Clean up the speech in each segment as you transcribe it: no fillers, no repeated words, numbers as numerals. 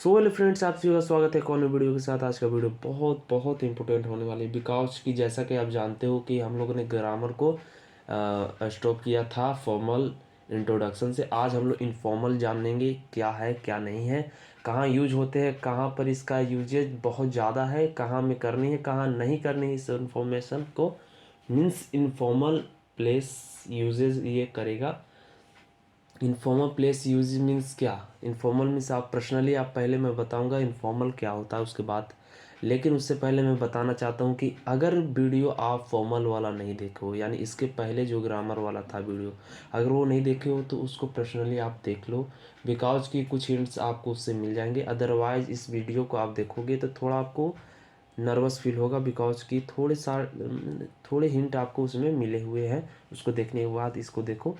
So hello friends, आप सभी का स्वागत है एक और वीडियो के साथ। आज का वीडियो बहुत बहुत इंपॉर्टेंट होने वाली है बिकॉज कि जैसा कि आप जानते हो कि हम लोगों ने ग्रामर को स्टॉप किया था फॉर्मल इंट्रोडक्शन से। आज हम लोग इनफॉर्मल जानेंगे क्या है क्या नहीं है, कहाँ यूज होते हैं, कहाँ पर इसका यूजेज बहुत ज़्यादा है, कहाँ में करनी है कहाँ नहीं करनी है। इस इंफॉर्मेशन को मीन्स इनफॉर्मल प्लेस यूजेज ये करेगा। इनफॉर्मल प्लेस यूज मीन्स क्या? इनफॉर्मल मीन्स आप पर्सनली आप पहले मैं बताऊंगा इनफॉर्मल क्या होता है उसके बाद, लेकिन उससे पहले मैं बताना चाहता हूँ कि अगर वीडियो आप फॉर्मल वाला नहीं देखे हो, यानी इसके पहले जो ग्रामर वाला था वीडियो, अगर वो नहीं देखे हो तो उसको पर्सनली आप देख लो बिकॉज की कुछ हिंट्स आपको उससे मिल जाएंगे। अदरवाइज इस वीडियो को आप देखोगे तो थोड़ा आपको नर्वस फील होगा बिकॉज की थोड़े हिंट आपको उसमें मिले हुए हैं। उसको देखने के बाद इसको देखो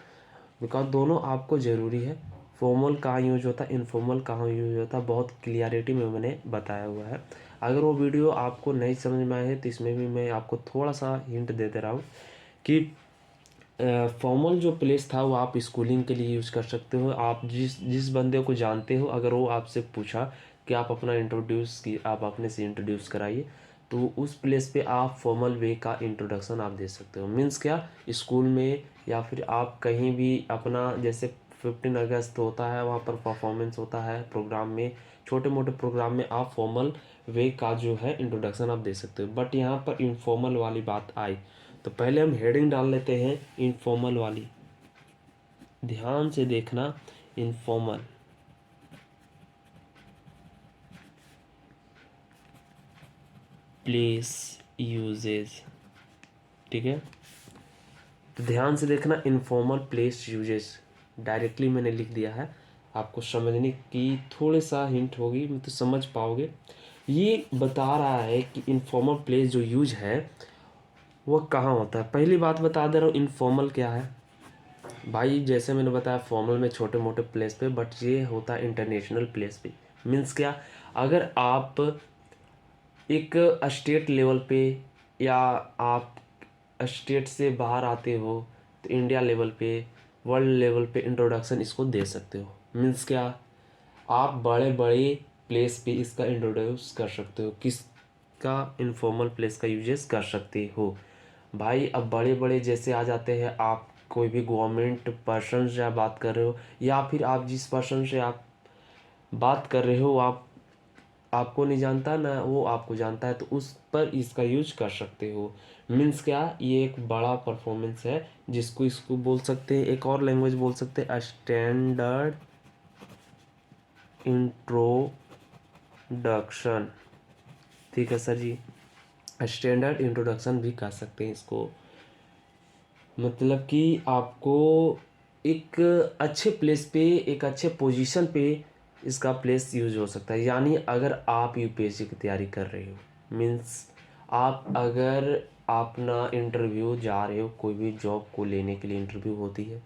बिकॉज दोनों आपको ज़रूरी है। फॉर्मल कहाँ यूज होता है, इनफॉर्मल कहाँ यूज होता है, बहुत क्लियरिटी में मैंने बताया हुआ है। अगर वो वीडियो आपको नहीं समझ में आए है तो इसमें भी मैं आपको थोड़ा सा हिंट दे दे रहा हूँ कि फॉर्मल जो प्लेस था वो आप स्कूलिंग के लिए यूज़ कर सकते हो। आप जिस जिस बंदे को जानते हो, अगर वो आपसे पूछा कि आप अपना इंट्रोड्यूस की आप अपने से इंट्रोड्यूस कराइए, तो उस प्लेस पे आप फॉर्मल वे का इंट्रोडक्शन आप दे सकते हो। मीन्स क्या, स्कूल में या फिर आप कहीं भी अपना जैसे 15 अगस्त होता है वहाँ पर परफॉर्मेंस होता है प्रोग्राम में, छोटे मोटे प्रोग्राम में आप फॉर्मल वे का जो है इंट्रोडक्शन आप दे सकते हो। बट यहाँ पर इनफॉर्मल वाली बात आई तो पहले हम हेडिंग डाल लेते हैं इनफॉर्मल वाली। ध्यान से देखना, इनफॉर्मल प्लेस यूजेज, ठीक है। तो ध्यान से देखना, इनफॉर्मल प्लेस यूजेज डायरेक्टली मैंने लिख दिया है। आपको समझने की थोड़े सा हिंट होगी तो समझ पाओगे। ये बता रहा है कि इनफॉर्मल प्लेस जो यूज है वो कहाँ होता है। पहली बात बता दे रहा हूँ, इनफॉर्मल क्या है भाई। जैसे मैंने बताया फॉर्मल में छोटे मोटे प्लेस पे, बट ये होता है इंटरनेशनल प्लेस पे। मीन्स क्या, अगर आप एक स्टेट लेवल पे या आप स्टेट से बाहर आते हो तो इंडिया लेवल पे, वर्ल्ड लेवल पे इंट्रोडक्शन इसको दे सकते हो। मीन्स क्या, आप बड़े बड़े प्लेस पे इसका इंट्रोड्यूस कर सकते हो, किसका, इनफॉर्मल प्लेस का यूजेस कर सकते हो भाई। अब बड़े बड़े जैसे आ जाते हैं, आप कोई भी गवर्नमेंट पर्सन से आप बात कर रहे हो या फिर आप जिस पर्सन से आप बात कर रहे हो आप आपको नहीं जानता ना वो आपको जानता है, तो उस पर इसका यूज कर सकते हो। मीन्स क्या, ये एक बड़ा परफॉर्मेंस है जिसको इसको बोल सकते हैं, एक और लैंग्वेज बोल सकते हैं स्टैंडर्ड इंट्रोडक्शन। ठीक है सर जी, स्टैंडर्ड इंट्रोडक्शन भी कह सकते हैं इसको। मतलब कि आपको एक अच्छे प्लेस पे, एक अच्छे पोजीशन पे इसका प्लेस यूज हो सकता है। यानी अगर आप यूपीएससी की तैयारी कर रहे हो, मीन्स आप अगर अपना इंटरव्यू जा रहे हो, कोई भी जॉब को लेने के लिए इंटरव्यू होती है,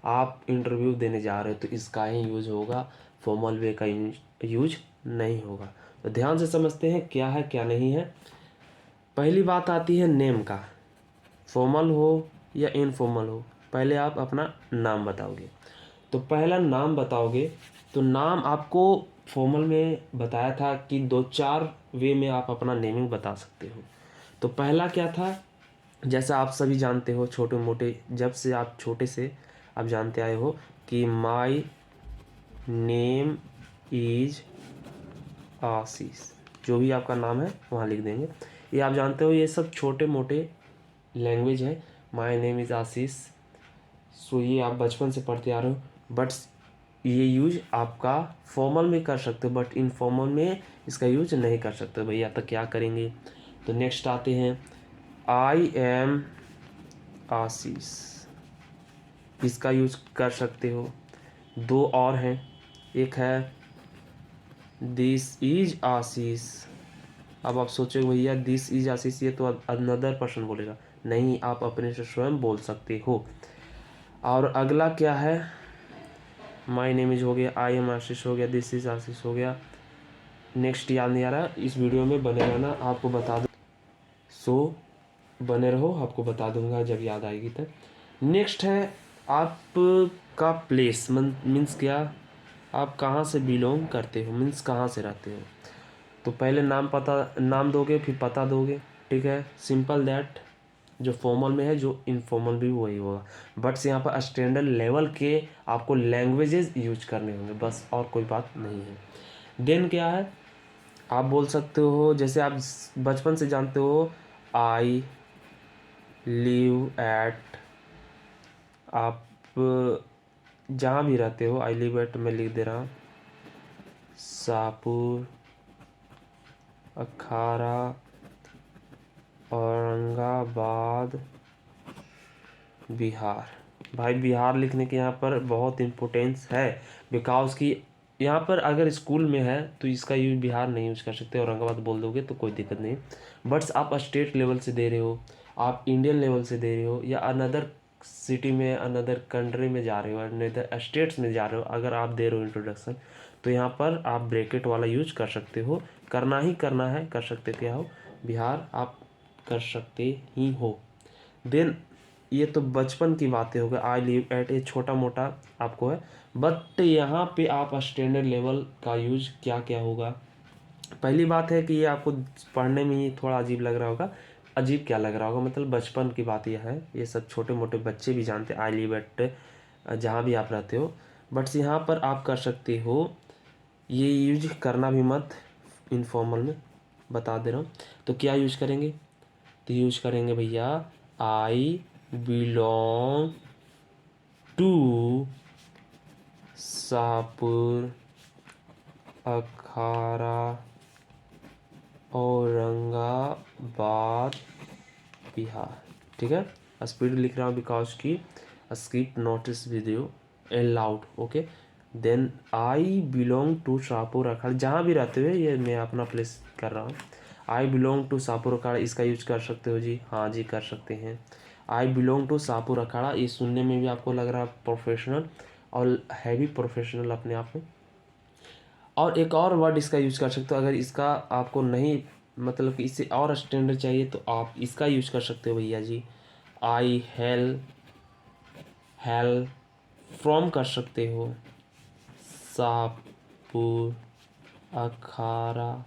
आप इंटरव्यू देने जा रहे हो तो इसका ही यूज होगा, फॉर्मल वे का यूज नहीं होगा। तो ध्यान से समझते हैं क्या है क्या नहीं है। पहली बात आती है नेम का, फॉर्मल हो या इनफॉर्मल हो, पहले आप अपना नाम बताओगे। तो पहला नाम बताओगे तो नाम आपको फॉर्मल में बताया था कि दो चार वे में आप अपना नेमिंग बता सकते हो। तो पहला क्या था, जैसा आप सभी जानते हो, छोटे मोटे जब से आप छोटे से आप जानते आए हो कि माई नेम इज आशीष, जो भी आपका नाम है वहाँ लिख देंगे। ये आप जानते हो, ये सब छोटे मोटे लैंग्वेज है। माई नेम इज़ आशीष, सो ये आप बचपन से पढ़ते आ रहे हो। बट ये यूज आपका फॉर्मल में कर सकते हो बट इनफॉर्मल में इसका यूज नहीं कर सकते भैया। तो क्या करेंगे, तो नेक्स्ट आते हैं आई एम आशीष, इसका यूज कर सकते हो। दो और हैं, एक है दिस इज आशीष। अब आप सोचोगे भैया दिस इज आशीष ये तो अनदर पर्सन बोलेगा, नहीं, आप अपने से स्वयं बोल सकते हो। और अगला क्या है, माई नेम इज हो गया, आई एम आशीष हो गया, दिस इज आशीष हो गया। नेक्स्ट याद नहीं आ रहा, इस वीडियो में बने रहना, आपको बता दूँ। सो बने रहो, आपको बता दूंगा जब याद आएगी तब। नेक्स्ट है आपका प्लेस, मीन्स क्या, आप कहाँ से बिलोंग करते हो, मीन्स कहाँ से रहते हो। तो पहले नाम दोगे, फिर पता दोगे, ठीक है, सिंपल दैट। जो फॉर्मल में है, जो इनफॉर्मल भी वही होगा। बट यहाँ पर स्टैंडर्ड लेवल के आपको लैंग्वेजेस यूज करने होंगे, बस, और कोई बात नहीं है। देन क्या है, आप बोल सकते हो, जैसे आप बचपन से जानते हो, आई लिव एट, आप जहाँ भी रहते हो, आई लिव एट मैं लिख दे रहा हूँ, शाहपुर, अखाड़ा, औरंगाबाद, बिहार। भाई बिहार लिखने के यहाँ पर बहुत इम्पोर्टेंस है, बिकॉज कि यहाँ पर अगर स्कूल में है तो इसका यूज बिहार नहीं यूज कर सकते, औरंगाबाद बोल दोगे तो कोई दिक्कत नहीं। बट्स आप स्टेट लेवल से दे रहे हो, आप इंडियन लेवल से दे रहे हो, या अनदर सिटी में, अनदर कंट्री में जा रहे हो, अनदर स्टेट्स में जा रहे हो, अगर आप दे रहे हो इंट्रोडक्शन, तो यहाँ पर आप ब्रैकेट वाला यूज कर सकते हो, करना ही करना है, कर सकते क्या हो, बिहार आप कर सकते ही हो। देन ये तो बचपन की बातें हो गई, आई लिव एट, ये छोटा मोटा आपको है। बट यहाँ पे आप स्टैंडर्ड लेवल का यूज क्या क्या होगा। पहली बात है कि ये आपको पढ़ने में ही थोड़ा अजीब लग रहा होगा। अजीब क्या लग रहा होगा, मतलब बचपन की बात यह है, ये सब छोटे मोटे बच्चे भी जानते हैं, आई लिव एट जहाँ भी आप रहते हो। बट यहाँ पर आप कर सकते हो, ये यूज करना भी मत, इनफॉर्मल में बता दे रहा हूँ। तो क्या यूज करेंगे, तो यूज करेंगे भैया, I belong to Shahpur, Akhara, Aurangabad, Bihar. ठीक है, स्पीड लिख रहा हूँ बिकॉज की skip notice video allowed, okay. Then I belong to Shahpur, Akhara, जहाँ भी रहते हुए, ये मैं अपना प्लेस कर रहा हूँ। आई बिलोंग टू शाहपुर, अखाड़ा, इसका यूज कर सकते हो जी, हाँ जी कर सकते हैं। आई बिलोंग टू शाहपुर, अखाड़ा, ये सुनने में भी आपको लग रहा है प्रोफेशनल, और है भी प्रोफेशनल अपने आप में। और एक और वर्ड इसका यूज कर सकते हो, अगर इसका आपको नहीं, मतलब कि इससे और स्टैंडर्ड चाहिए, तो आप इसका यूज कर सकते हो भैया जी, आई हेल फ्रॉम कर सकते हो, शाहपुर, अखाड़ा,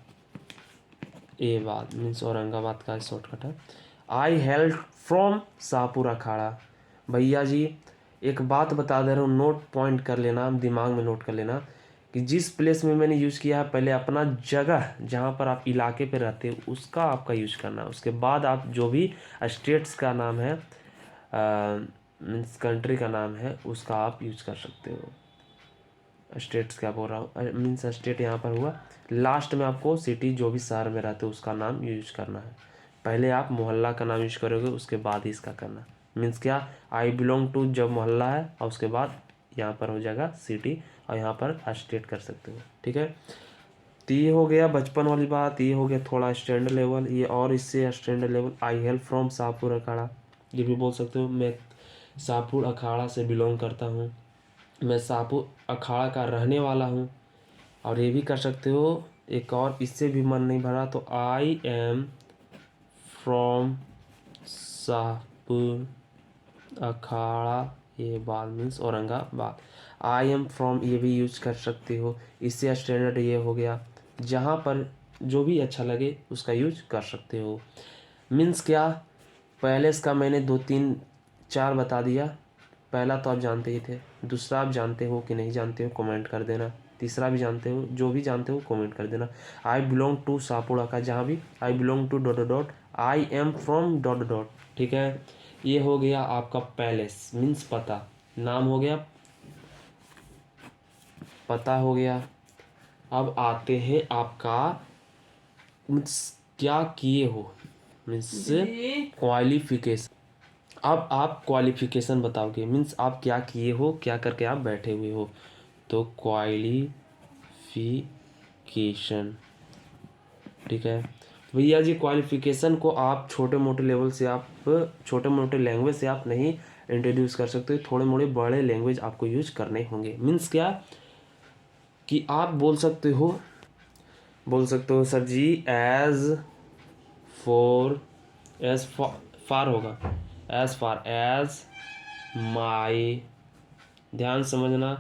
ये बात मीन्स औरंगाबाद का शॉर्टकट है। आई हेल्ड फ्रॉम शाहपुर, अखाड़ा। भैया जी एक बात बता दे रहा हूँ, नोट पॉइंट कर लेना, दिमाग में नोट कर लेना, कि जिस प्लेस में मैंने यूज़ किया है, पहले अपना जगह जहाँ पर आप इलाके पे रहते हो उसका आपका यूज करना है, उसके बाद आप जो भी स्टेट्स का नाम है, मीन्स कंट्री का नाम है, उसका आप यूज कर सकते हो। स्टेट्स क्या बोल रहा हूँ, मीन्स स्टेट यहाँ पर हुआ, लास्ट में आपको सिटी जो भी शहर में रहते हो उसका नाम यूज करना है। पहले आप मोहल्ला का नाम यूज करोगे, उसके बाद ही इसका करना। मीन्स क्या, आई बिलोंग टू जब मोहल्ला है, और उसके बाद यहाँ पर हो जाएगा सिटी, और यहाँ पर स्टेट कर सकते हो, ठीक है। तो ये हो गया बचपन वाली बात, ये हो गया थोड़ा स्टैंडर्ड लेवल, ये और इससे standard level, I help from Shahpur, Akhara, ये भी बोल सकते हो, मैं शाहपुर अखाड़ा से बिलोंग करता हूँ, मैं शाहपुर अखाड़ा का रहने वाला हूँ। और ये भी कर सकते हो, एक और इससे भी मन नहीं भरा तो, I am from Shahpur, Akhara, ये बात means Aurangabad, I am from, ये भी यूज कर सकते हो। इससे स्टैंडर्ड ये हो गया, जहाँ पर जो भी अच्छा लगे उसका यूज कर सकते हो। मीन्स क्या, पहले इसका मैंने 2 3 4 बता दिया। पहला तो आप जानते ही थे, दूसरा आप जानते हो कि नहीं जानते हो कमेंट कर देना, तीसरा भी जानते हो, जो भी जानते हो कमेंट कर देना। आई बिलोंग टू शाहपुर, का जहाँ भी आई belong to dot dot dot, I am from dot dot, ठीक है। ये हो गया आपका पैलेस, मीन्स पता, नाम हो गया, पता हो गया। अब आते हैं आपका मीन्स क्या किए हो, मीन्स क्वालिफिकेशन। अब आप क्वालिफिकेशन बताओगे, मीन्स आप क्या किए हो, क्या करके आप बैठे हुए हो, तो क्वालिफिकेशन, ठीक है। तो भैया जी क्वालिफिकेशन को आप छोटे मोटे लेवल से, आप छोटे मोटे लैंग्वेज से आप नहीं इंट्रोड्यूस कर सकते, थोड़े मोटे बड़े लैंग्वेज आपको यूज करने होंगे। मीन्स क्या, कि आप बोल सकते हो सर जी, एज फार होगा, एज फार एज माई, ध्यान समझना,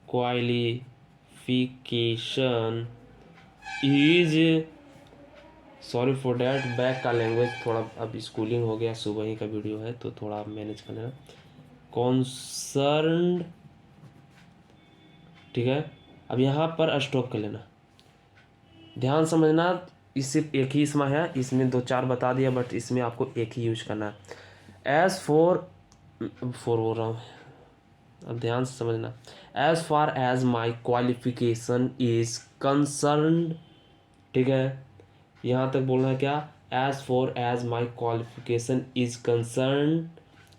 qualification qualification is, sorry for that, back का लैंग्वेज थोड़ा अब स्कूलिंग हो गया, सुबह ही का वीडियो है तो थोड़ा आप मैनेज कर लेना। कॉन्सर्न, ठीक है। अब यहाँ पर स्टॉप कर लेना, ध्यान समझना। इस सिर्फ एक ही इसमें है, इसमें दो चार बता दिया बट इसमें आपको एक ही यूज करना है। एज फॉर बोल रहा हूँ, अब ध्यान से समझना। As far as my qualification is concern, ठीक है। यहाँ तक बोलना है क्या, as for as my qualification is concern.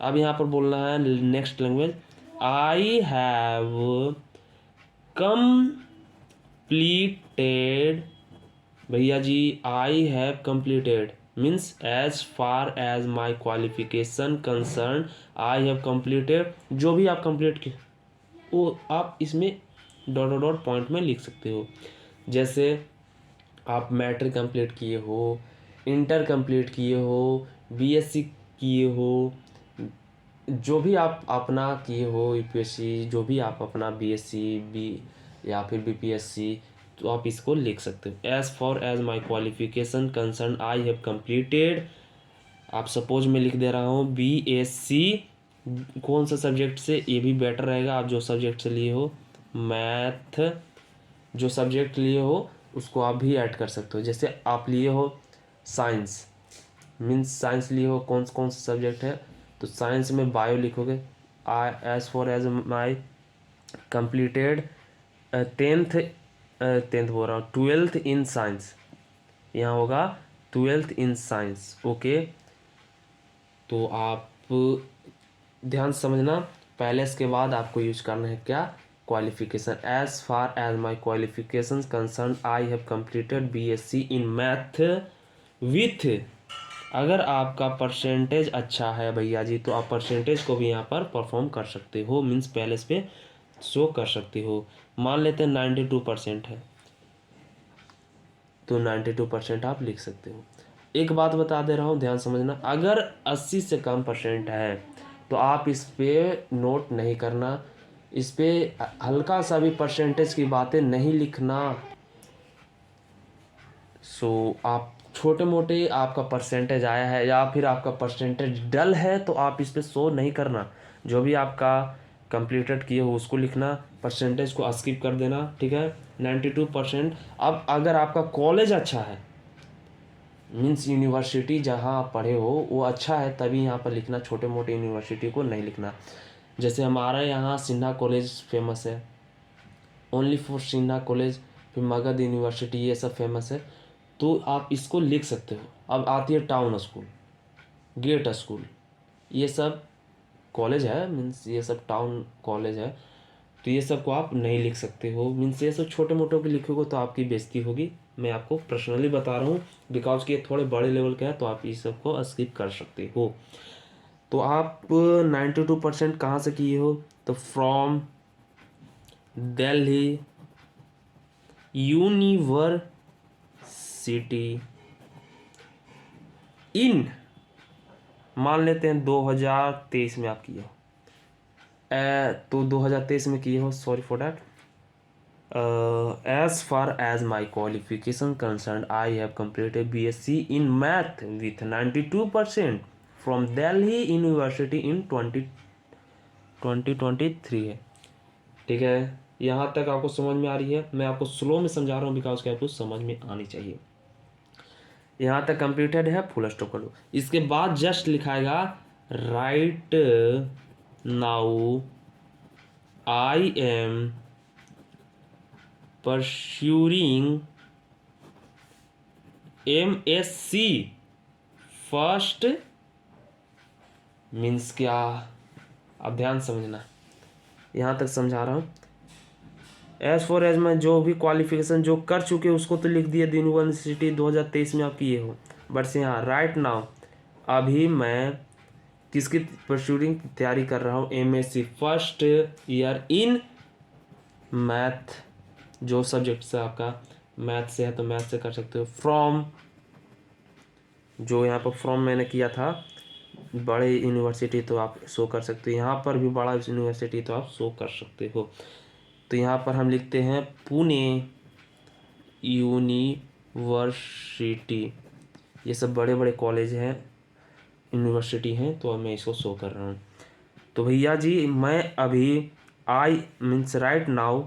अब यहाँ पर बोलना है next language, I have completed, भैया जी I have completed means as far as my qualification concern I have completed, जो भी आप कंप्लीट किए वो आप इसमें डॉट डॉट डॉट पॉइंट में लिख सकते हो। जैसे आप मैट्रिक कंप्लीट किए हो, इंटर कंप्लीट किए हो, बीएससी किए हो, जो भी आप अपना किए हो, यूपीएससी, जो भी आप अपना बीएससी बी या फिर बीपीएससी, तो आप इसको लिख सकते हो। As for as my qualification concern I have completed, आप सपोज मैं लिख दे रहा हूँ बीएससी कौन सा सब्जेक्ट से, ये भी बेटर रहेगा। आप जो सब्जेक्ट से लिए हो, मैथ जो सब्जेक्ट लिए हो उसको आप भी ऐड कर सकते हो। जैसे आप लिए हो साइंस, मीन्स साइंस लिए हो, कौन कौन सा सब्जेक्ट है, तो साइंस में बायो लिखोगे। I as for as my completed tenth बोल रहा हूँ, 12th इन साइंस, यहाँ होगा 12th इन साइंस, ओके। तो आप ध्यान से समझना, पहले इसके बाद आपको यूज करना है क्या, qualification. As far as my qualification concern I have completed BSc in math with, अगर आपका परसेंटेज अच्छा है भैया जी तो आप परसेंटेज को भी यहाँ पर परफॉर्म कर सकते हो, मीन्स पहले इस पे शो कर सकते हो। मान लेते हैं 92% है तो 92% आप लिख सकते हो। एक बात बता दे रहा हूँ, ध्यान समझना, अगर 80 से कम परसेंट है तो आप इस पे नोट नहीं करना, इस पे हल्का सा भी परसेंटेज की बातें नहीं लिखना। सो आप छोटे मोटे आपका परसेंटेज आया है या फिर आपका परसेंटेज डल है तो आप इस पे शो नहीं करना, जो भी आपका कंप्लीटेड किए हो उसको लिखना, परसेंटेज को स्किप कर देना, ठीक है। 92%। अब अगर आपका कॉलेज अच्छा है, मीन्स यूनिवर्सिटी जहाँ आप पढ़े हो वो अच्छा है, तभी यहाँ पर लिखना, छोटे मोटे यूनिवर्सिटी को नहीं लिखना। जैसे हमारे यहाँ सिन्हा कॉलेज फेमस है, ओनली फॉर सिन्हा कॉलेज, फिर मगध यूनिवर्सिटी, ये सब फेमस है, तो आप इसको लिख सकते हो। अब आती है टाउन स्कूल, गेट स्कूल, ये सब कॉलेज है, मीन्स ये सब टाउन कॉलेज है, तो ये सब को आप नहीं लिख सकते हो, मीन्स ये सब छोटे मोटों के लिखोगे तो आपकी बेइज्जती होगी। मैं आपको पर्सनली बता रहा हूँ, बिकॉज कि ये थोड़े बड़े लेवल के हैं तो आप इस सब को स्किप कर सकते हो। तो आप 92% कहाँ से किए हो, तो फ्रॉम दिल्ली यूनिवर्सिटी इन, मान लेते हैं 2023 में आप किए हो, तो 2023 में किए हो, sorry for that. As far as my qualification concern I have completed BSc in math with 92% from Delhi university in 2023 है, ठीक है। यहाँ तक आपको समझ में आ रही है, मैं आपको स्लो में समझा रहा हूँ बिकॉज कि आपको समझ में आनी चाहिए। यहाँ तक कंप्लीटेड है, फुल स्टॉप कर लो। इसके बाद जस्ट लिखाएगा right now I am pursuing MSc first, means क्या, अब ध्यान समझना, यहाँ तक समझा रहा हूँ। एज फॉर एज में जो भी क्वालिफिकेशन जो कर चुके उसको तो लिख दिया, यूनिवर्सिटी 2023 में आप किए हो, बट से यहाँ राइट नाउ अभी मैं किसकी परस्यूरिंग तैयारी कर रहा हूँ, MSc first year in math, जो सब्जेक्ट से आपका मैथ से है तो मैथ से कर सकते हो। फ्रॉम, जो यहाँ पर फ्रॉम मैंने किया था बड़े यूनिवर्सिटी तो आप शो कर सकते हो, यहाँ पर भी बड़ा यूनिवर्सिटी तो आप शो कर सकते हो। तो यहाँ पर हम लिखते हैं पुणे यूनिवर्सिटी। ये सब बड़े बड़े कॉलेज हैं, यूनिवर्सिटी हैं, तो अब मैं इसको शो कर रहा हूँ। तो भैया जी मैं अभी आई मीन्स राइट नाउ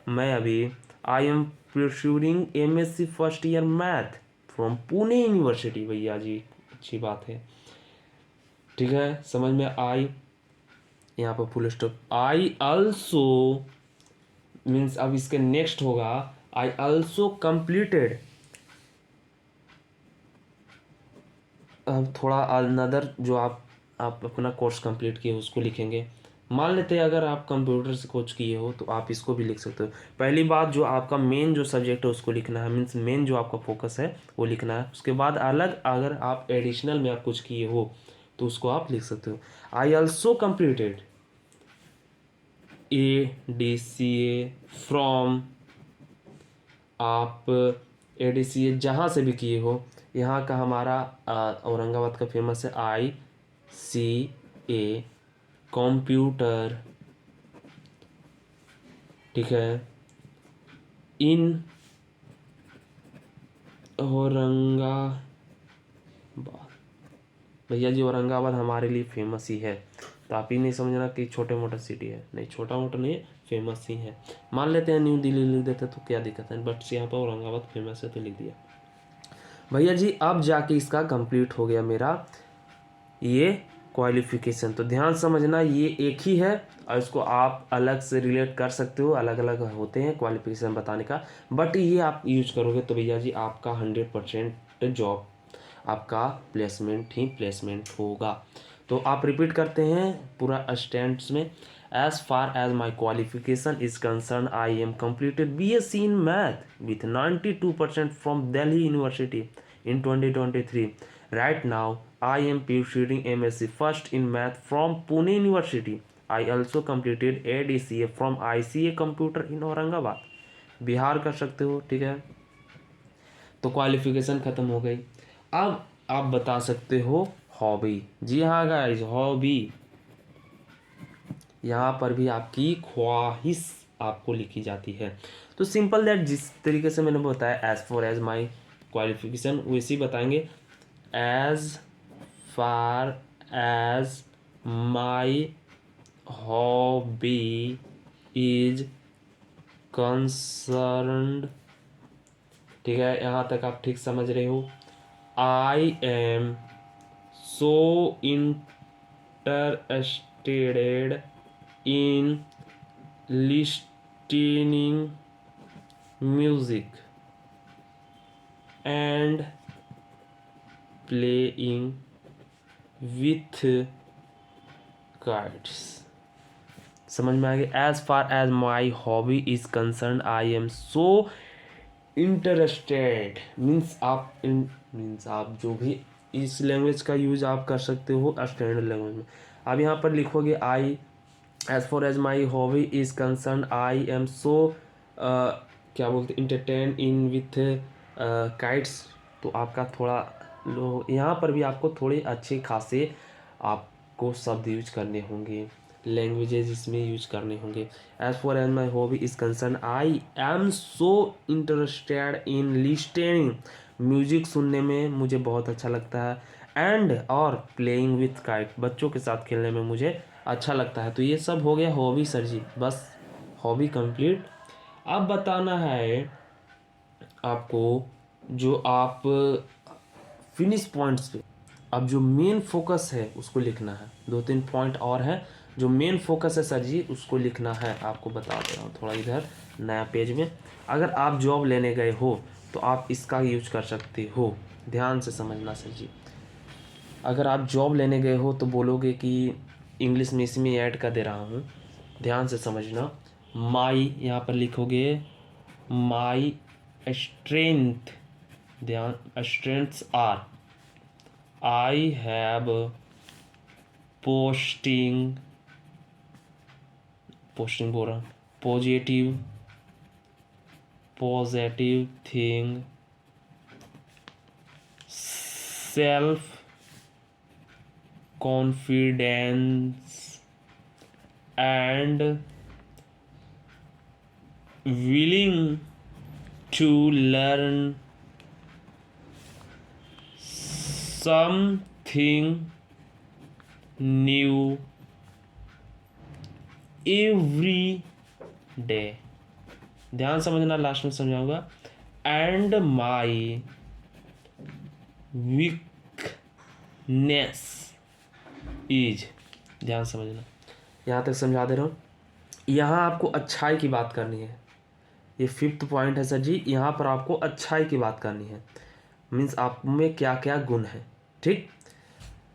मैं अभी I am pursuing MSc first year math from Pune university. भैया जी अच्छी बात है, ठीक है, समझ में आई। यहाँ पर full stop. I also means अब इसके नेक्स्ट होगा आई ऑल्सो कंप्लीटेड। अब थोड़ा अनदर जो आप अपना कोर्स कंप्लीट किए उसको लिखेंगे। मान लेते हैं अगर आप कंप्यूटर से कोच किए हो तो आप इसको भी लिख सकते हो। पहली बात जो आपका मेन जो सब्जेक्ट है उसको लिखना है, मीन्स मेन जो आपका फोकस है वो लिखना है। उसके बाद अलग अगर आप एडिशनल में आप कुछ किए हो तो उसको आप लिख सकते हो। I also completed ADCA from, आप ADCA जहाँ से भी किए हो। यहाँ का हमारा औरंगाबाद का फेमस है ICA कंप्यूटर, ठीक है, इन औरंगाबाद। भैया जी औरंगाबाद हमारे लिए फेमस ही है, तो आप ही नहीं समझना कि छोटे मोटा सिटी है, नहीं छोटा मोटा नहीं है, फेमस ही है। मान लेते हैं न्यू दिल्ली लिख देते तो क्या दिक्कत है, बट यहाँ पर औरंगाबाद फेमस है तो लिख दिया। भैया जी अब जाके इसका कंप्लीट हो गया मेरा ये क्वालिफिकेशन। तो ध्यान समझना ये एक ही है और इसको आप अलग से रिलेट कर सकते हो, अलग अलग होते हैं क्वालिफिकेशन बताने का, बट ये आप यूज करोगे तो भैया जी आपका 100% जॉब, आपका प्लेसमेंट ही प्लेसमेंट होगा। तो आप रिपीट करते हैं पूरा स्टैंड्स में। As far as my qualification is concern I am completed BSc in math with 92% from Delhi University in 2023. Right now I am pursuing MSc first in math from Pune University. I also completed ADCA from ICA Computer in Aurangabad. Bihar कर सकते हो, ठीक है। तो qualification ख़त्म हो गई। अब आप बता सकते हो हॉबी। जी हाँ गाइस, हॉबी यहाँ पर भी आपकी ख्वाहिश आपको लिखी जाती है। तो सिंपल दैट जिस तरीके से मैंने बताया as for as my qualification वैसे ही बताएंगे। As far as my hobby is concerned, ठीक है, यहाँ तक आप ठीक समझ रहे हो। I am so interested in listening music and playing with kites। समझ में आ गया। As far as my hobby is concern I am so interested means आप जो भी इस लैंग्वेज का यूज आप कर सकते हो स्टैंडर्ड लैंग्वेज में। अब यहाँ पर लिखोगे I as for as my hobby is concern I am so क्या बोलते इंटरटेन इन विथ काइट्स। तो आपका थोड़ा लो, यहाँ पर भी आपको थोड़े अच्छे खासे आपको शब्द यूज करने होंगे, लैंग्वेजेस इसमें यूज करने होंगे। As for as my hobby is concern I am so interested in listening, music सुनने में मुझे बहुत अच्छा लगता है, एंड और प्लेइंग विथ काइट, बच्चों के साथ खेलने में मुझे अच्छा लगता है। तो ये सब हो गया हॉबी सर जी, बस हॉबी कंप्लीट। अब बताना है आपको जो आप फिनिश पॉइंट्स पे, अब जो मेन फोकस है उसको लिखना है। 2-3 पॉइंट और है, जो मेन फोकस है सर जी उसको लिखना है। आपको बता दे रहा हूँ थोड़ा इधर नया पेज में। अगर आप जॉब लेने गए हो तो आप इसका यूज कर सकते हो, ध्यान से समझना सर जी। अगर आप जॉब लेने गए हो तो बोलोगे कि इंग्लिश में इसमें ऐड कर दे रहा हूँ, ध्यान से समझना। माई यहाँ पर लिखोगे माई स्ट्रेंथ, ध्यान strengths are I have posting बोल रहा हूँ positive thing, self confidence and willing to learn something new every day। ध्यान समझना, लास्ट में समझाऊंगा। एंड माई वीकनेस इज, ध्यान समझना, यहाँ तक समझा दे रहा हूँ। यहाँ आपको अच्छाई की बात करनी है, ये 5th पॉइंट है सर जी। यहाँ पर आपको अच्छाई की बात करनी है, मीन्स आप में क्या क्या गुण है, ठीक।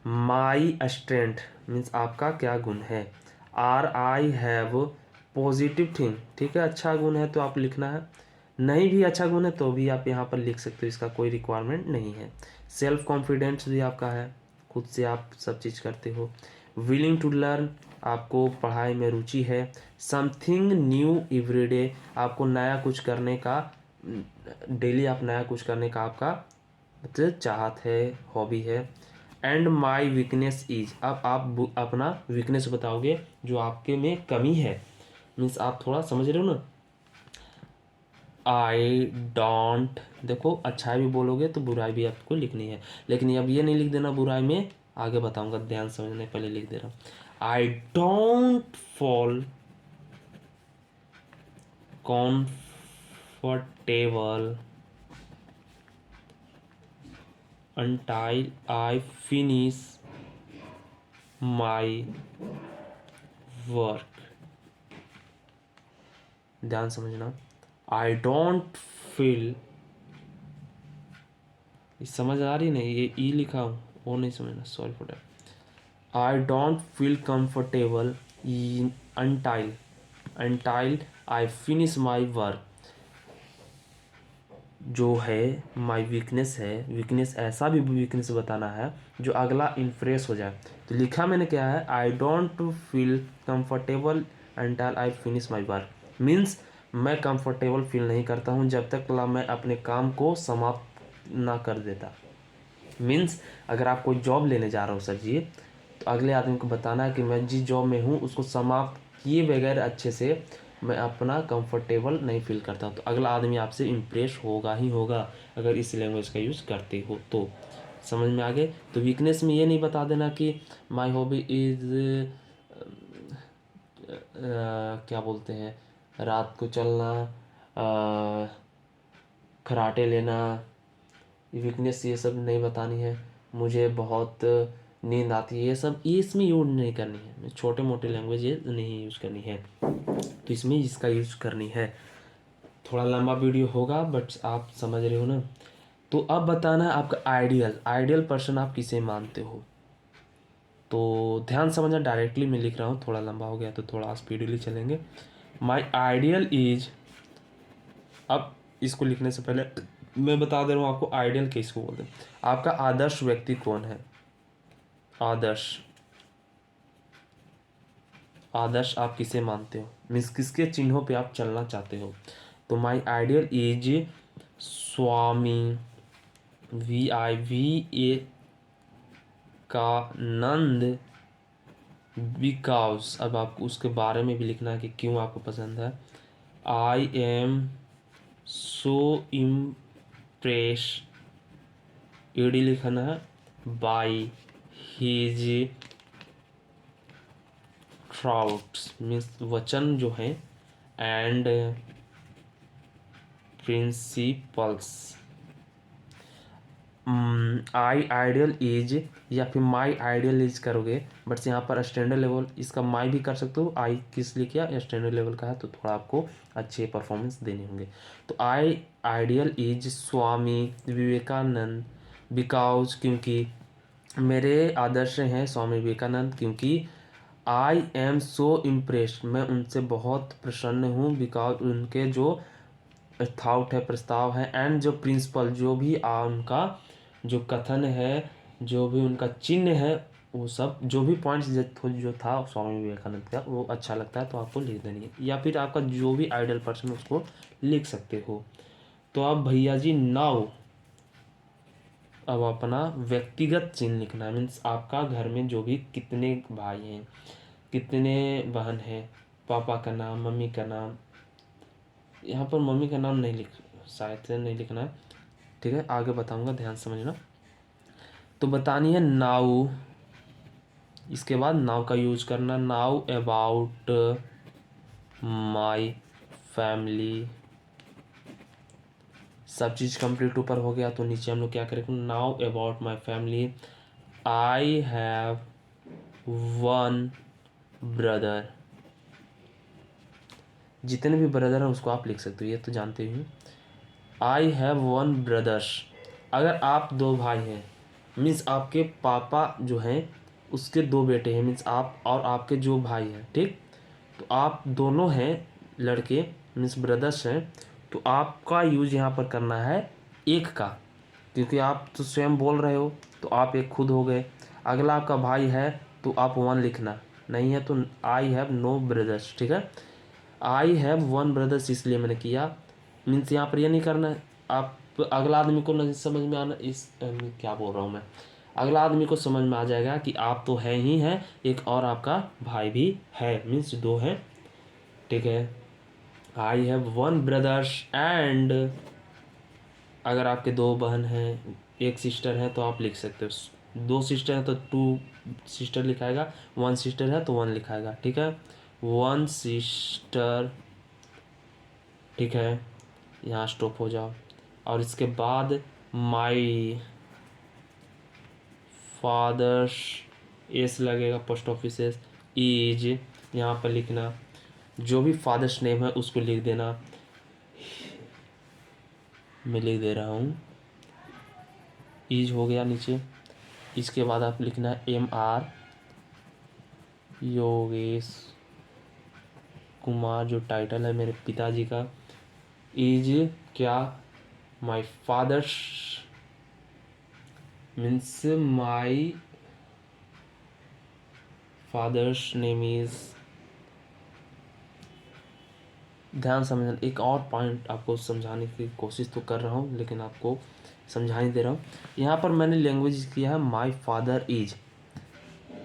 माई स्ट्रेंथ मीन्स आपका क्या गुण है। Are I have positive thing, ठीक है, अच्छा गुण है तो आप लिखना है। नहीं भी अच्छा गुण है तो भी आप यहाँ पर लिख सकते हो, इसका कोई रिक्वायरमेंट नहीं है। सेल्फ कॉन्फिडेंस भी आपका है, खुद से आप सब चीज़ करते हो। विलिंग टू लर्न, आपको पढ़ाई में रुचि है। समथिंग न्यू एवरीडे, आपको नया कुछ करने का, डेली आप नया कुछ करने का आपका चाहत है, हॉबी है। एंड माई वीकनेस इज, अब आप अपना वीकनेस बताओगे, जो आपके में कमी है, मीन्स आप थोड़ा समझ रहे हो ना। आई डोंट, देखो अच्छाई भी बोलोगे तो बुराई भी आपको लिखनी है, लेकिन अब ये नहीं लिख देना बुराई में, आगे बताऊंगा, ध्यान समझने, पहले लिख दे रहा हूँ। I don't fall comfortable until I finish my work। ध्यान समझना, आई डोंट फील, समझ आ रही नहीं, ये ई लिखा हूँ वो नहीं समझना, sorry for that. I don't feel comfortable until I finish my work, जो है माई वीकनेस है। वीकनेस ऐसा भी वीकनेस बताना है जो अगला इम्प्रेस हो जाए। तो लिखा मैंने क्या है, I don't feel comfortable until I finish my work, means मैं कंफर्टेबल फील नहीं करता हूँ जब तक मैं अपने काम को समाप्त ना कर देता। मीन्स अगर आप कोई जॉब लेने जा रहे हो सर जी, तो अगले आदमी को बताना है कि मैं जिस जॉब में हूँ उसको समाप्त किए बगैर अच्छे से मैं अपना कंफर्टेबल नहीं फील करता, तो अगला आदमी आपसे इम्प्रेस होगा ही होगा अगर इस लैंग्वेज का यूज़ करते हो तो। समझ में आ गए। तो वीकनेस में ये नहीं बता देना कि माई हॉबी इज़ क्या बोलते हैं, रात को चलना, खराटे लेना, वीकनेस ये सब नहीं बतानी है। मुझे बहुत नींद आती है, ये सब ये इसमें यूज नहीं करनी है, छोटे मोटे लैंग्वेज ये नहीं यूज़ करनी है, तो इसमें इसका यूज़ करनी है। थोड़ा लंबा वीडियो होगा बट आप समझ रहे हो ना। तो अब बताना है आपका आइडियल पर्सन आप किसे मानते हो। तो ध्यान समझना, डायरेक्टली मैं लिख रहा हूँ, थोड़ा लंबा हो गया तो थोड़ा स्पीडली चलेंगे। माई आइडियल इज, अब इसको लिखने से पहले मैं बता दे रहा हूँ आपको आइडियल किसको बोलते हैं। आपका आदर्श व्यक्ति कौन है, आदर्श आप किसे मानते हो, मीन्स किसके चिन्हों पे आप चलना चाहते हो। तो माई आइडियल इज स्वामी VIVA का नंद, बिकॉज, अब आपको उसके बारे में भी लिखना है कि क्यों आपको पसंद है। आई एम सो इम्प्रेस, ईडी लिखना है, बाई हिज ट्राउट्स मीन्स वचन जो है, and principles. I ideal is या फिर माई आइडियल इज करोगे, बट यहाँ पर स्टैंडर्ड लेवल, इसका माई भी कर सकते हो, आई किस लिए किया, स्टैंडर्ड लेवल का है तो थोड़ा आपको अच्छे परफॉर्मेंस देने होंगे। तो I ideal is Swami Vivekananda, because, क्योंकि मेरे आदर्श हैं स्वामी विवेकानंद, क्योंकि आई एम सो इम्प्रेस्ड, मैं उनसे बहुत प्रसन्न हूँ, बिकॉज उनके जो थाउट है, प्रस्ताव है, एंड जो प्रिंसिपल, जो भी उनका जो कथन है, जो भी उनका चिन्ह है, वो सब जो भी पॉइंट्स जो था स्वामी विवेकानंद का, वो अच्छा लगता है तो आपको लिख देनी है, या फिर आपका जो भी आइडियल पर्सन उसको लिख सकते हो। तो अब भैया जी नाउ अब अपना व्यक्तिगत चिन्ह लिखना है, मीन्स आपका घर में जो भी कितने भाई हैं, कितने बहन हैं, पापा का नाम, मम्मी का नाम, यहाँ पर मम्मी का नाम नहीं शायद से नहीं लिखना है, ठीक है, आगे बताऊंगा, ध्यान समझना। तो बतानी है नाउ, इसके बाद नाउ का यूज करना, नाउ अबाउट माई फैमिली। सब चीज़ कंप्लीट ऊपर हो गया, तो नीचे हम लोग क्या करेंगे, now about my family, I have one brother. जितने भी ब्रदर हैं उसको आप लिख सकते हो, ये तो जानते ही हो। आई हैव वन ब्रदर्स, अगर आप 2 भाई हैं, मीन्स आपके पापा जो हैं उसके 2 बेटे हैं, मीन्स आप और आपके जो भाई हैं, ठीक, तो आप दोनों हैं लड़के, मीन्स ब्रदर्स हैं, तो आपका यूज यहाँ पर करना है एक का, क्योंकि आप तो स्वयं बोल रहे हो, तो आप एक खुद हो गए। अगला आपका भाई है तो आप 1 लिखना, नहीं है तो आई हैव नो ब्रदर्स, ठीक है। आई हैव वन ब्रदर्स इसलिए मैंने किया, मीन्स यहाँ पर ये नहीं करना है आप अगला आदमी को नहीं समझ में आना, इस क्या बोल रहा हूँ मैं, अगला आदमी को समझ में आ जाएगा कि आप तो हैं ही हैं, एक और आपका भाई भी है, मीन्स 2 हैं, ठीक है। I have one brothers and, अगर आपके 2 बहन हैं, 1 सिस्टर है, तो आप लिख सकते हो, 2 सिस्टर है तो 2 सिस्टर लिखाएगा, 1 सिस्टर है तो 1 लिखाएगा, ठीक है, 1 सिस्टर, ठीक है। यहाँ स्टॉप हो जाओ, और इसके बाद माई फादर्स, एस लगेगा पोस्ट ऑफिस इज, यहाँ पर लिखना, जो भी फादर्स नेम है उसको लिख देना, मैं लिख दे रहा हूँ, इज हो गया नीचे। इसके बाद आप लिखना है MR योगेश कुमार, जो टाइटल है मेरे पिताजी का, इज क्या, my father's, means my father's name is, ध्यान समझना, एक और पॉइंट आपको समझाने की कोशिश तो कर रहा हूँ लेकिन आपको समझा ही दे रहा हूँ। यहाँ पर मैंने लैंग्वेज किया है माई फादर इज,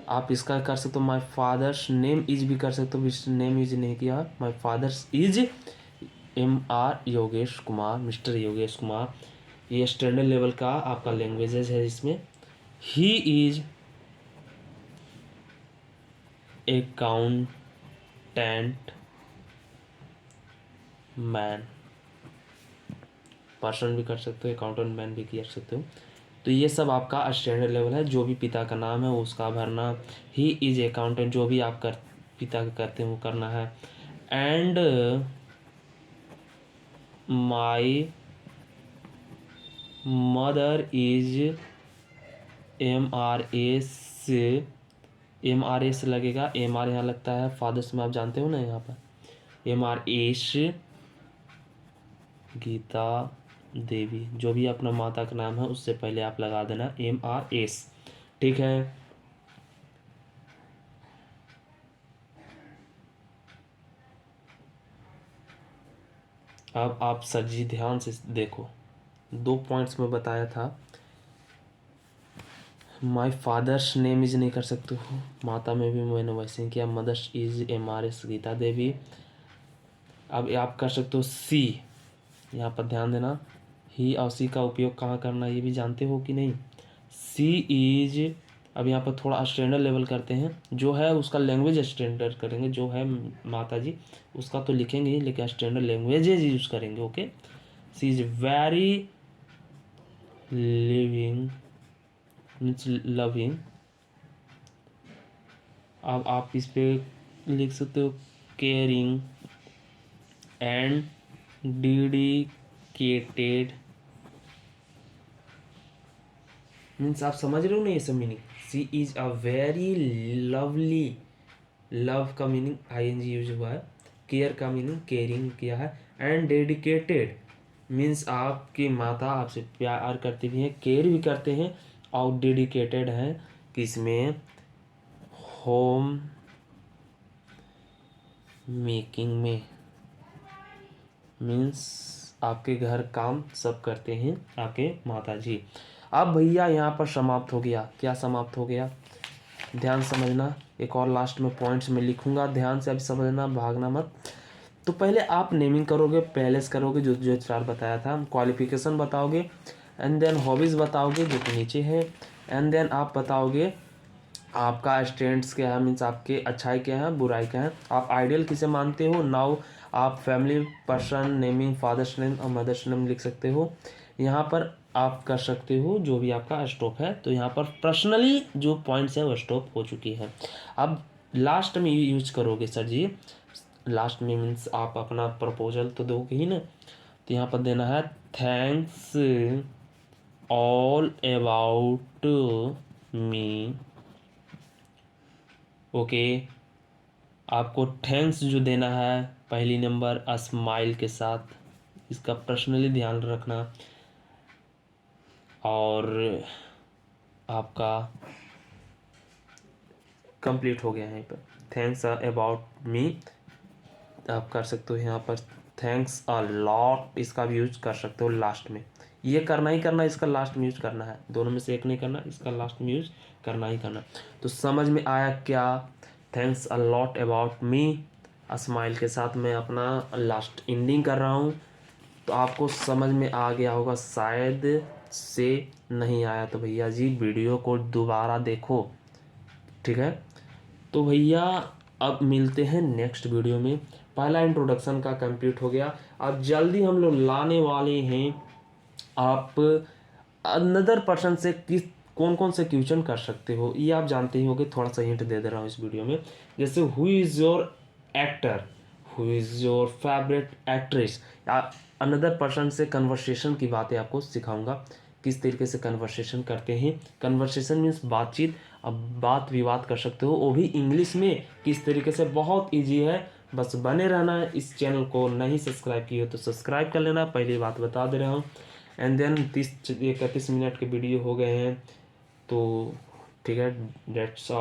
आप इसका कर सकते हो माई फादर्स नेम इज भी कर सकते हो, नेम इज नहीं किया, my father's is MR Yogesh Kumar, mister Yogesh Kumar, ये स्टैंडर्ड लेवल का आपका लैंग्वेजेस है इसमें। He is accountant man, person भी कर सकते हो, अकाउंटेंट मैन भी कर सकते हो। तो ये सब आपका स्टैंडर्ड लेवल है, जो भी पिता का नाम है उसका भरना, ही इज अकाउंटेंट, जो भी आप पिता का करते हो करना है, and my mother is MRS लगेगा, MR यहाँ लगता है फादर्स में, आप जानते हो ना, यहाँ पर MRS गीता देवी, जो भी अपना माता का नाम है उससे पहले आप लगा देना MRS, ठीक है। अब आप सर जी ध्यान से देखो, 2 पॉइंट्स में बताया था, माई फादर्स नेम इज नहीं कर सकते हो, माता में भी मैंने वैसे ही किया, मदर्स इज MRS गीता देवी। अब आप कर सकते हो सी, यहाँ पर ध्यान देना, ही और सी का उपयोग कहाँ करना ये भी जानते हो कि नहीं, सी इज, अब यहाँ पर थोड़ा स्टैंडर्ड लेवल करते हैं, जो है उसका लैंग्वेज स्टैंडर्ड करेंगे, जो है माता जी उसका तो लिखेंगे ही, लेकिन स्टैंडर्ड लैंग्वेजेज यूज करेंगे, okay. She is very living, means loving, अब आप इस पे लिख सकते हो केयरिंग एंड डेडिकेटेड, मीन्स आप समझ रहे हो ना ये सब meaning, she is a very lovely, love का मीनिंग ING यूज हुआ है, केयर का मीनिंग केयरिंग किया है, एंड डेडिकेटेड मीन्स आपकी माता आपसे प्यार करती भी हैं, केयर भी करते हैं, और डेडिकेटेड हैं किसमें, होम मेकिंग में, मीन्स आपके घर काम सब करते हैं आपके माता जी। अब भैया यहाँ पर समाप्त हो गया, क्या समाप्त हो गया, ध्यान समझना, एक और लास्ट में पॉइंट्स में लिखूंगा, ध्यान से अभी समझना, भागना मत। तो पहले आप नेमिंग करोगे, पहले से करोगे जो जो चार बताया था, क्वालिफिकेशन बताओगे, एंड देन हॉबीज़ बताओगे जो कि नीचे है, एंड देन आप बताओगे आपका स्ट्रेंथ्स क्या है, मीन्स आपके अच्छाई क्या है, बुराई क्या है, आप आइडियल किसे मानते हो। नाउ आप family person naming father's name और मदर्स नेम लिख सकते हो। यहाँ पर आप कर सकते हो जो भी आपका स्टॉप है। तो यहाँ पर पर्सनली जो पॉइंट्स है वो स्टॉप हो चुकी है। अब लास्ट में यूज करोगे सर जी, लास्ट में मीन्स आप अपना प्रपोजल तो दोगे ही ना। तो यहाँ पर देना है thanks all about me. Okay, आपको थैंक्स जो देना है पहली नंबर स्माइल के साथ, इसका पर्सनली ध्यान रखना। और आपका कंप्लीट हो गया है यहाँ पर थैंक्स अबाउट मी। आप कर सकते हो यहाँ पर थैंक्स अ लॉट, इसका भी यूज कर सकते हो लास्ट में। ये करना ही करना, इसका लास्ट में यूज करना है, दोनों में से एक नहीं करना, इसका लास्ट में यूज करना ही करना। तो समझ में आया क्या, thanks a lot about me, smile के साथ मैं अपना लास्ट एंडिंग कर रहा हूँ। तो आपको समझ में आ गया होगा शायद से। नहीं आया तो भैया जी वीडियो को दोबारा देखो, ठीक है। तो भैया अब मिलते हैं नेक्स्ट वीडियो में। पहला इंट्रोडक्शन का कंप्लीट हो गया। अब जल्दी हम लोग लाने वाले हैं आप अनदर पर्सन से किस कौन कौन से क्वेश्चन कर सकते हो, ये आप जानते ही होगे। थोड़ा सा हिंट दे दे रहा हूँ इस वीडियो में। जैसे who is your actor, who is your favourite actress, या अनदर पर्सन से कन्वर्सेशन की बातें आपको सिखाऊंगा, किस तरीके से कन्वर्सेशन करते हैं। कन्वर्सेशन मीन्स बातचीत। अब बात विवाद कर सकते हो वो भी इंग्लिश में, किस तरीके से, बहुत ईजी है। बस बने रहना है। इस चैनल को नहीं सब्सक्राइब किए हो तो सब्सक्राइब कर लेना, पहली बात बता दे रहा हूँ। एंड देन 31 मिनट के वीडियो हो गए हैं, तो ठीक है। That's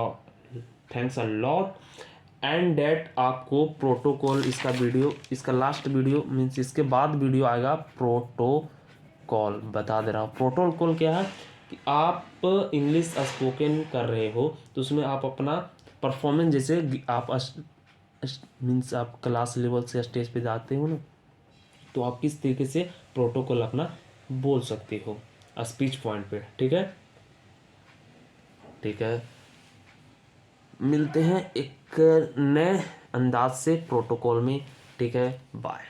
thanks a lot and that आपको प्रोटोकॉल, इसका वीडियो, इसका लास्ट वीडियो मीन्स इसके बाद वीडियो आएगा प्रोटोकॉल। बता दे रहा हूँ प्रोटोकॉल क्या है, कि आप इंग्लिश स्पोकन कर रहे हो तो उसमें आप अपना परफॉर्मेंस, जैसे आप मीन्स आप क्लास लेवल से स्टेज पे जाते हो ना, तो आप किस तरीके से प्रोटोकॉल अपना बोल सकते हो स्पीच पॉइंट पे, ठीक है। ठीक है, मिलते हैं एक नए अंदाज से प्रोटोकॉल में, ठीक है। बाय।